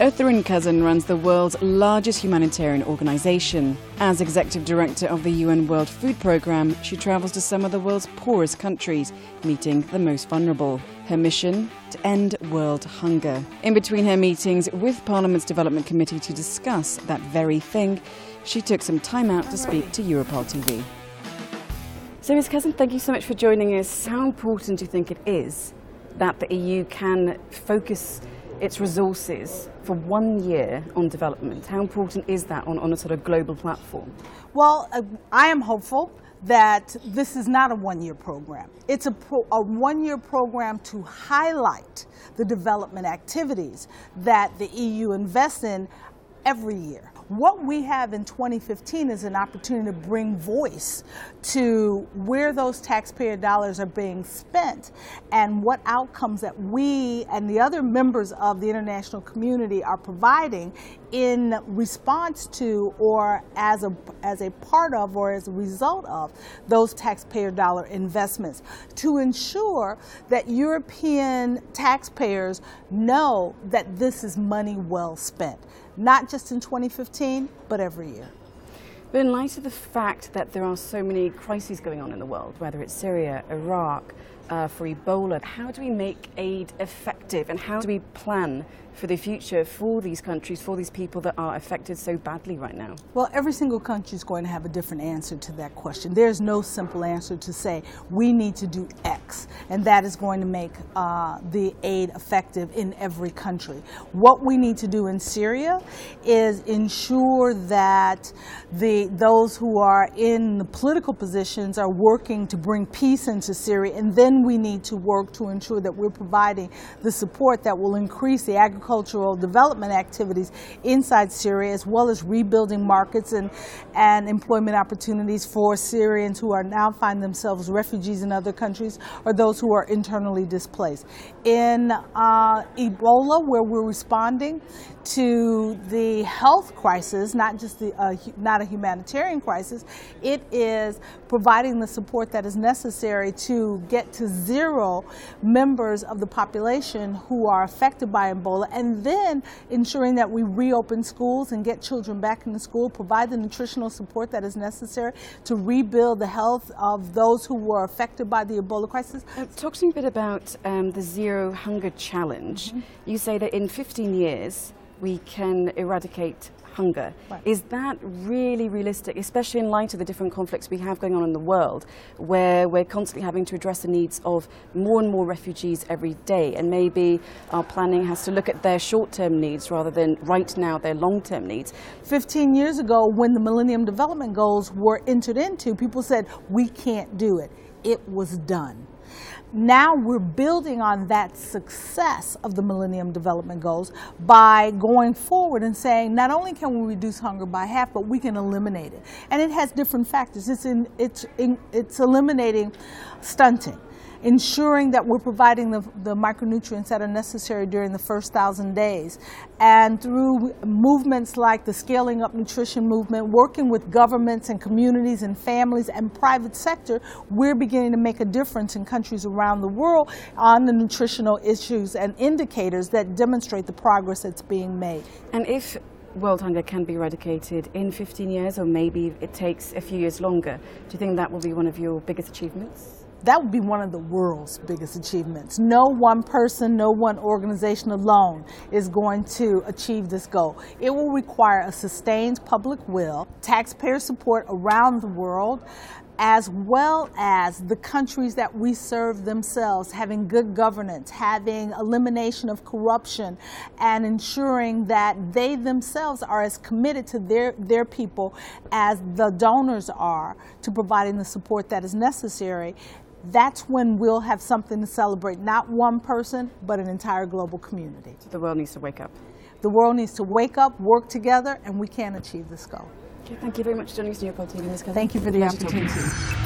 Ertharin Cousin runs the world's largest humanitarian organization. As executive director of the UN World Food Programme, she travels to some of the world's poorest countries, meeting the most vulnerable. Her mission? To end world hunger. In between her meetings with Parliament's Development Committee to discuss that very thing, she took some time out to speak to EuroparlTV. So Ms. Cousin, thank you so much for joining us. How important do you think it is that the EU can focus its resources for 1 year on development? How important is that on a sort of global platform? Well, I am hopeful that this is not a one-year program. It's a one-year program to highlight the development activities that the EU invests in every year. What we have in 2015 is an opportunity to bring voice to where those taxpayer dollars are being spent and what outcomes that we and the other members of the international community are providing in response to or as a part of or as a result of those taxpayer dollar investments, to ensure that European taxpayers know that this is money well spent, not just in 2015, but every year. But in light of the fact that there are so many crises going on in the world, whether it's Syria, Iraq, for Ebola, how do we make aid effective and how do we plan for the future for these countries, for these people that are affected so badly right now? Well, every single country is going to have a different answer to that question. There's no simple answer to say we need to do X and that is going to make the aid effective in every country. What we need to do in Syria is ensure that those who are in the political positions are working to bring peace into Syria, and then we need to work to ensure that we're providing the support that will increase the agricultural development activities inside Syria, as well as rebuilding markets and employment opportunities for Syrians who are now find themselves refugees in other countries or those who are internally displaced. In Ebola, where we're responding to the health crisis, not just not a humanitarian crisis, it is providing the support that is necessary to get to zero members of the population who are affected by Ebola, and then ensuring that we reopen schools and get children back into school, provide the nutritional support that is necessary to rebuild the health of those who were affected by the Ebola crisis. Talk to me a bit about the Zero Hunger Challenge. Mm-hmm. You say that in 15 years we can eradicate hunger. Right. Is that really realistic, especially in light of the different conflicts we have going on in the world, where we're constantly having to address the needs of more and more refugees every day, and maybe our planning has to look at their short-term needs rather than right now their long-term needs? 15 years ago, when the Millennium Development Goals were entered into, people said, we can't do it. It was done. Now we're building on that success of the Millennium Development Goals by going forward and saying not only can we reduce hunger by half, but we can eliminate it. And it has different factors. It's eliminating stunting, ensuring that we're providing the micronutrients that are necessary during the first 1,000 days. And through movements like the Scaling Up Nutrition movement, working with governments and communities and families and private sector, we're beginning to make a difference in countries around the world on the nutritional issues and indicators that demonstrate the progress that's being made. And if world hunger can be eradicated in 15 years, or maybe it takes a few years longer, do you think that will be one of your biggest achievements? That would be one of the world's biggest achievements. No one person, no one organization alone is going to achieve this goal. It will require a sustained public will, taxpayer support around the world, as well as the countries that we serve themselves having good governance, having elimination of corruption, and ensuring that they themselves are as committed to their people as the donors are to providing the support that is necessary. That's when we'll have something to celebrate, not one person, but an entire global community. So the world needs to wake up. The world needs to wake up, work together, and we can achieve this goal. Okay, thank you very much for joining us on EuroparlTV, Ms. Cousin. Thank you for the opportunity.